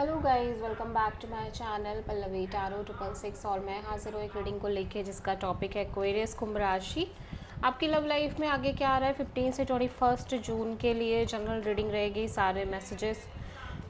Hello guys, welcome back to my channel Pallavi tarot 666 और मैं हाजिर हूँ एक रीडिंग को लेके जिसका टॉपिक है एक्वेरियस कुंभ राशि। आपकी लव लाइफ में आगे क्या आ रहा है 15 से 21 जून के लिए जनरल रीडिंग रहेगी। सारे मैसेजेस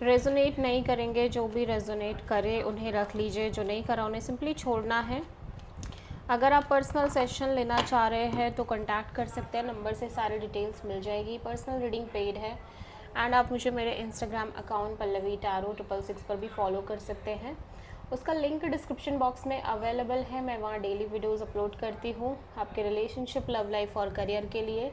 रेजोनेट नहीं करेंगे, जो भी रेजोनेट करे उन्हें रख लीजिए, जो नहीं करा उन्हें सिंपली छोड़ना है। अगर आप पर्सनल सेशन लेना चाह रहे हैं तो कांटेक्ट कर सकते हैं, नंबर से सारी डिटेल्स मिल जाएगी। पर्सनल रीडिंग पेड है एंड आप मुझे मेरे इंस्टाग्राम अकाउंट पल्लवी टैरो 666 पर भी फॉलो कर सकते हैं। उसका लिंक डिस्क्रिप्शन बॉक्स में अवेलेबल है। मैं वहाँ डेली वीडियोस अपलोड करती हूँ आपके रिलेशनशिप, लव लाइफ और करियर के लिए।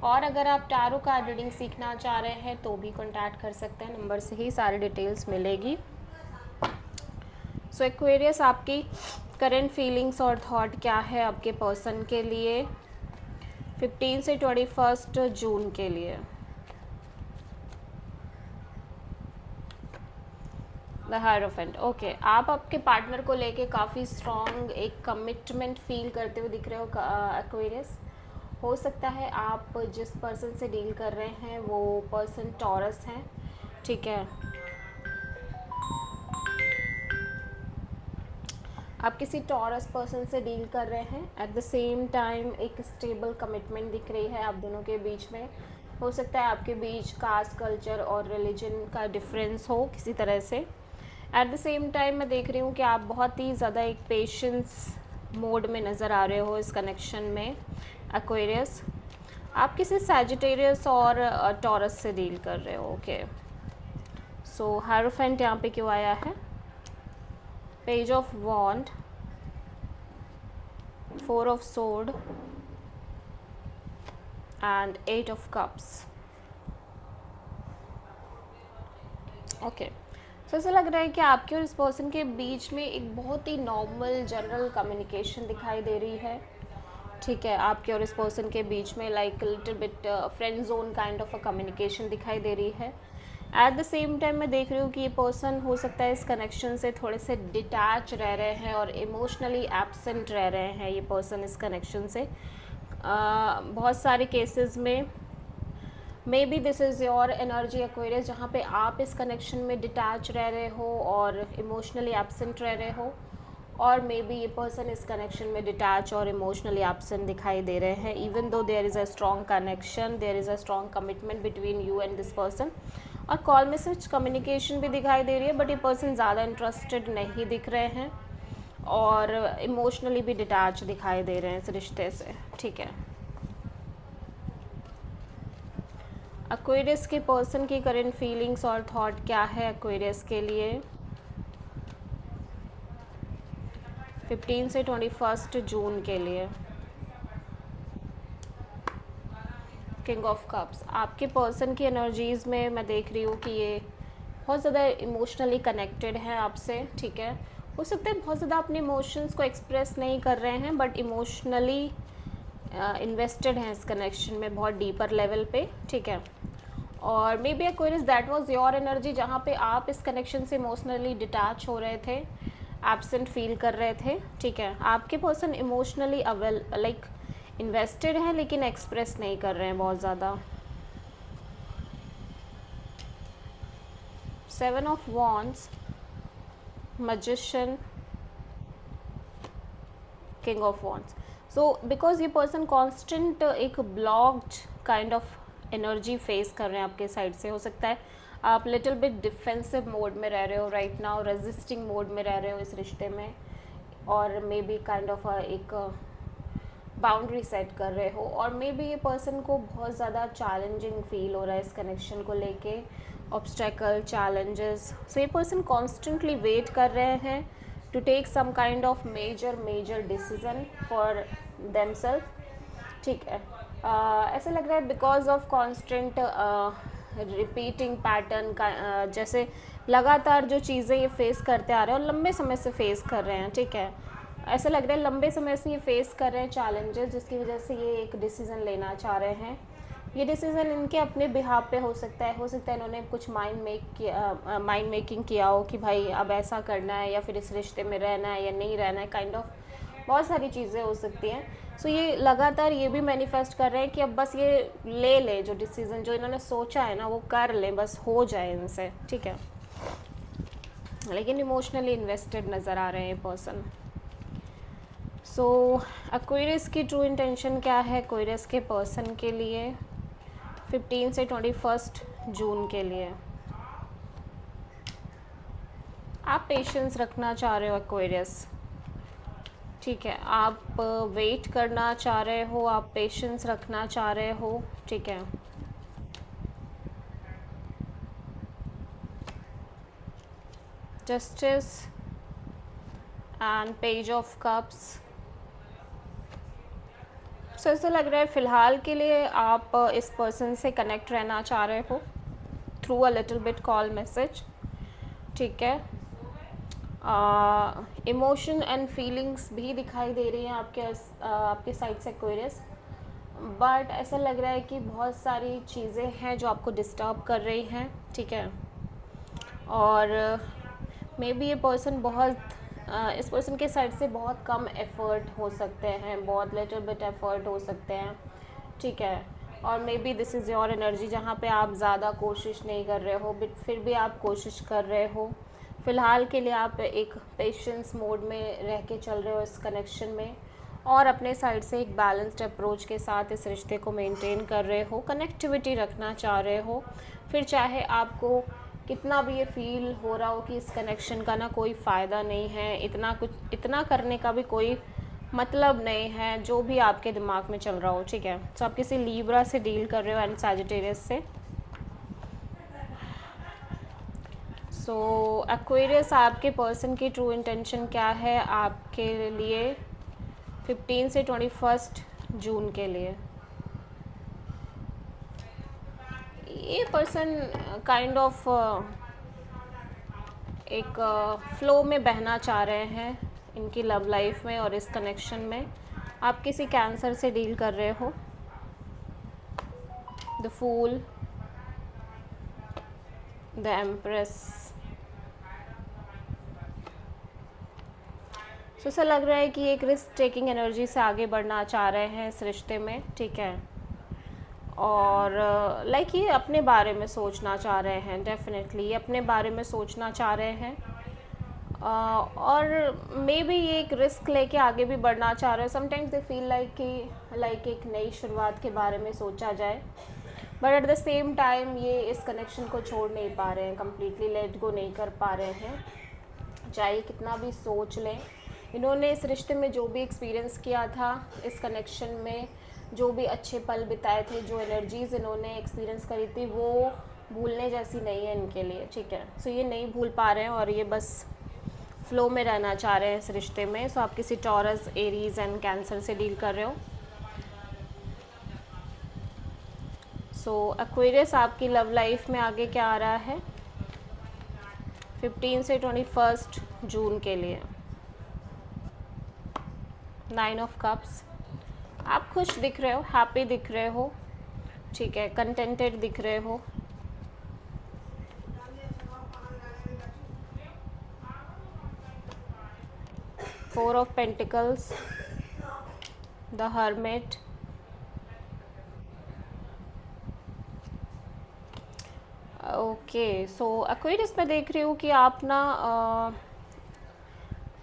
और अगर आप टैरो कार्ड रीडिंग सीखना चाह रहे हैं तो भी कांटेक्ट कर सकते हैं, नंबर से ही सारी डिटेल्स मिलेगी। सो एक्वेरियस, आपकी करंट फीलिंग्स और थॉट क्या है आपके पर्सन के लिए 15 से 21 जून के लिए। The hierophant. ओके, आप आपके पार्टनर को लेके काफ़ी स्ट्रॉन्ग एक कमिटमेंट फील करते हुए दिख रहे हो एक्वेरियस। हो सकता है आप जिस पर्सन से डील कर रहे हैं वो पर्सन टॉरस है, ठीक है। आप किसी टॉरस पर्सन से डील कर रहे हैं। एट द सेम टाइम एक स्टेबल कमिटमेंट दिख रही है आप दोनों के बीच में। हो सकता है आपके बीच कास्ट, कल्चर और रिलीजन का डिफरेंस हो किसी तरह से। एट द सेम टाइम मैं देख रही हूँ कि आप बहुत ही ज़्यादा एक पेशेंस मोड में नज़र आ रहे हो इस कनेक्शन में एक्वेरियस। आप किसी सैजिटेरियस और टॉरस से डील कर रहे हो। ओके, सो हायरोफेंट यहाँ पे क्यों आया है? Page of wands, 4 of sword and 8 of cups. Okay, तो ऐसा लग रहा है कि आपके और इस पर्सन के बीच में एक बहुत ही नॉर्मल जनरल कम्युनिकेशन दिखाई दे रही है, ठीक है। आपके और इस पर्सन के बीच में like little bit friend zone kind of a communication दिखाई दे रही है। एट द सेम टाइम मैं देख रही हूँ कि ये पर्सन हो सकता है इस कनेक्शन से थोड़े से डिटैच रह रहे हैं और इमोशनली एब्सेंट रह रहे हैं ये पर्सन इस कनेक्शन से। बहुत सारे केसेस में may be this is your energy Aquarius, जहाँ पे आप इस कनेक्शन में डिटैच रह रहे हो और इमोशनली एब्सेंट रह रहे हो, और मे बी ये पर्सन इस कनेक्शन में डिटैच और इमोशनली एब्सेंट दिखाई दे रहे हैं। Even though there is a strong connection, there is a strong commitment between you and this person, और कॉल मैसेज कम्युनिकेशन भी दिखाई दे रही है, बट ये पर्सन ज़्यादा इंटरेस्टेड नहीं दिख रहे हैं और इमोशनली भी डिटैच दिखाई दे रहे हैं इस रिश्ते से, ठीक है। एक्वेरियस के पर्सन की करंट फीलिंग्स और थॉट क्या है एक्वेरियस के लिए 15 से 21 जून के लिए। King of cups. आपके पर्सन की एनर्जीज़ में मैं देख रही हूँ कि ये बहुत ज़्यादा इमोशनली कनेक्टेड है आपसे, ठीक है। हो सकता है बहुत ज़्यादा अपने इमोशंस को एक्सप्रेस नहीं कर रहे हैं, बट इमोशनली इन्वेस्टेड हैं इस कनेक्शन में बहुत डीपर लेवल पे, ठीक है। और may be Aquarius that was your energy, जहाँ पे आप इस कनेक्शन से इमोशनली डिटैच हो रहे थे, एब्सेंट फील कर रहे थे, ठीक है। आपके पर्सन इमोशनली लाइक इन्वेस्टेड हैं लेकिन एक्सप्रेस नहीं कर रहे हैं बहुत ज़्यादा। 7 of wands, magician, king of wands. So because ये पर्सन कॉन्स्टेंट एक blocked kind of energy face कर रहे हैं आपके साइड से। हो सकता है आप लिटिल बिट डिफेंसिव मोड में रह रहे हो राइट नाउ, रेजिस्टिंग मोड में रह रहे हो इस रिश्ते में, और मे बी काइंड ऑफ एक बाउंड्री सेट कर रहे हो, और मे बी ये पर्सन को बहुत ज़्यादा चैलेंजिंग फील हो रहा है इस कनेक्शन को लेके, ऑब्स्टेकल, चैलेंजेस। सो ये पर्सन कॉन्स्टेंटली वेट कर रहे हैं to take some kind of major decision for themself, ठीक है। ऐसा लग रहा है because of constant repeating pattern का, जैसे लगातार जो चीज़ें ये फेस करते आ रहे हैं और लंबे समय से फेस कर रहे हैं, ठीक है। ऐसा लग रहा है लंबे समय से ये फेस कर रहे हैं चैलेंजेस, जिसकी वजह से ये एक डिसीज़न लेना चाह रहे हैं। ये डिसीज़न इनके अपने बिहाफ पे हो सकता है इन्होंने कुछ माइंड मेकिंग किया हो कि भाई अब ऐसा करना है या फिर इस रिश्ते में रहना है या नहीं रहना है, काइंड ऑफ बहुत सारी चीज़ें हो सकती हैं। सो ये लगातार ये भी मैनिफेस्ट कर रहे हैं कि अब बस ये ले जो डिसीज़न जो इन्होंने सोचा है ना वो कर लें, बस हो जाए इनसे, ठीक है। लेकिन इमोशनली इन्वेस्टेड नज़र आ रहे हैं पर्सन। सो एक्वेरियस की ट्रू इंटेंशन क्या है एक्वेरियस के पर्सन के लिए 15 से 21 जून के लिए? आप पेशेंस रखना चाह रहे हो एक्वेरियस, ठीक है, आप वेट करना चाह रहे हो, आप पेशेंस रखना चाह रहे हो, ठीक है। Justice and page of cups. So ऐसा लग रहा है फ़िलहाल के लिए आप इस पर्सन से कनेक्ट रहना चाह रहे हो through a little bit call message, ठीक है। इमोशन एंड फीलिंग्स भी दिखाई दे रही हैं आपके साइड से एक्वेरियस, बट ऐसा लग रहा है कि बहुत सारी चीज़ें हैं जो आपको डिस्टर्ब कर रही हैं, ठीक है। और मे बी ये पर्सन इस पर्सन के साइड से बहुत कम एफ़र्ट हो सकते हैं, बहुत लिटिल बिट एफ़र्ट हो सकते हैं, ठीक है। और may be this is your energy जहाँ पे आप ज़्यादा कोशिश नहीं कर रहे हो, बट फिर भी आप कोशिश कर रहे हो। फ़िलहाल के लिए आप एक पेशेंस मोड में रह के चल रहे हो इस कनेक्शन में, और अपने साइड से एक बैलेंस्ड अप्रोच के साथ इस रिश्ते को मेंटेन कर रहे हो, कनेक्टिविटी रखना चाह रहे हो। फिर चाहे आपको कितना भी ये फील हो रहा हो कि इस कनेक्शन का ना कोई फ़ायदा नहीं है, इतना करने का भी कोई मतलब नहीं है, जो भी आपके दिमाग में चल रहा हो, ठीक है। तो आप किसी लीब्रा से डील कर रहे हो एंड सैजिटेरियस से। सो एक्वेरियस, आपके पर्सन की ट्रू इंटेंशन क्या है आपके लिए 15 से 21 जून के लिए? ये पर्सन काइंड ऑफ एक फ्लो में बहना चाह रहे हैं इनकी लव लाइफ में और इस कनेक्शन में। आप किसी कैंसर से डील कर रहे हो, द फूल, द एम्प्रेस। सो ऐसा लग रहा है कि एक रिस्क टेकिंग एनर्जी से आगे बढ़ना चाह रहे हैं इस रिश्ते में, ठीक है। और लाइक ये अपने बारे में सोचना चाह रहे हैं, डेफिनेटली अपने बारे में सोचना चाह रहे हैं। और मे बी ये एक रिस्क लेके आगे भी बढ़ना चाह रहे हैं। समटाइम्स दे फील लाइक एक नई शुरुआत के बारे में सोचा जाए, but at the same time ये इस कनेक्शन को छोड़ नहीं पा रहे हैं, कम्प्लीटली लेट गो नहीं कर पा रहे हैं, चाहे कितना भी सोच लें। इन्होंने इस रिश्ते में जो भी एक्सपीरियंस किया था, इस कनेक्शन में जो भी अच्छे पल बिताए थे, जो एनर्जीज़ इन्होंने एक्सपीरियंस करी थी, वो भूलने जैसी नहीं है इनके लिए, ठीक है। सो ये नहीं भूल पा रहे हैं और ये बस फ्लो में रहना चाह रहे हैं इस रिश्ते में। सो आप किसी टॉरस, एरीज एंड कैंसर से डील कर रहे हो। सो एक्वेरियस, आपकी लव लाइफ में आगे क्या आ रहा है 15 से 21 जून के लिए? 9 ऑफ कप्स। आप खुश दिख रहे हो, हैप्पी दिख रहे हो, ठीक है, कंटेंटेड दिख रहे हो। Four of pentacles, the hermit, okay. So Aquarius में देख रही हूँ कि आप ना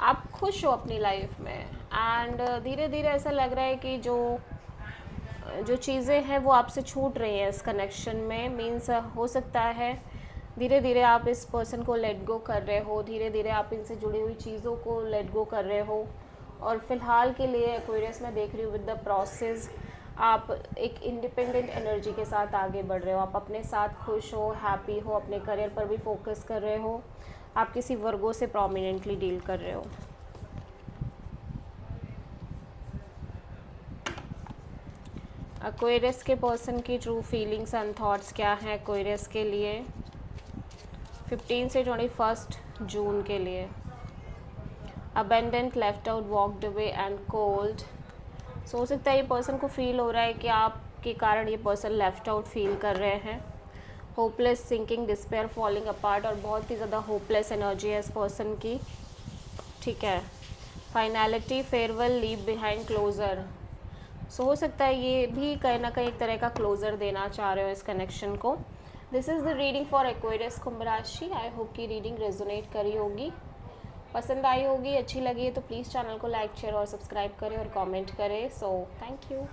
आप खुश हो अपनी लाइफ में, एंड धीरे धीरे ऐसा लग रहा है कि जो चीज़ें हैं वो आपसे छूट रही हैं इस कनेक्शन में। मीन्स हो सकता है धीरे धीरे आप इस पर्सन को लेट गो कर रहे हो, धीरे धीरे आप इनसे जुड़ी हुई चीज़ों को लेट गो कर रहे हो। और फिलहाल के लिए एक्वेरियस में देख रही हूँ विद द प्रोसेस आप एक इंडिपेंडेंट एनर्जी के साथ आगे बढ़ रहे हो, आप अपने साथ खुश हो, हैप्पी हो, अपने करियर पर भी फोकस कर रहे हो। आप किसी वर्गों से प्रोमिनेंटली डील कर रहे हो। एक्वेरियस के पर्सन की ट्रू फीलिंग्स एंड थॉट्स क्या हैं एक्वेरियस के लिए 15 से 21 जून के लिए? Abandoned, left out, walked away and cold. So हो सकता है ये पर्सन को फील हो रहा है कि आपके कारण ये पर्सन लेफ्ट आउट फील कर रहे हैं। Hopeless, sinking, despair, falling apart, और बहुत ही ज़्यादा होपलेस एनर्जी है इस पर्सन की, ठीक है। Finality, farewell, leave behind, closure. So हो सकता है ये भी कहीं ना कहीं एक तरह का क्लोज़र देना चाह रहे हो इस कनेक्शन को। This is the reading for Aquarius कुंभ राशि। आई होप की रीडिंग रेजोनेट करी होगी, पसंद आई होगी, अच्छी लगी है तो प्लीज़ चैनल को लाइक शेयर और सब्सक्राइब करें और कमेंट करें। So thank you.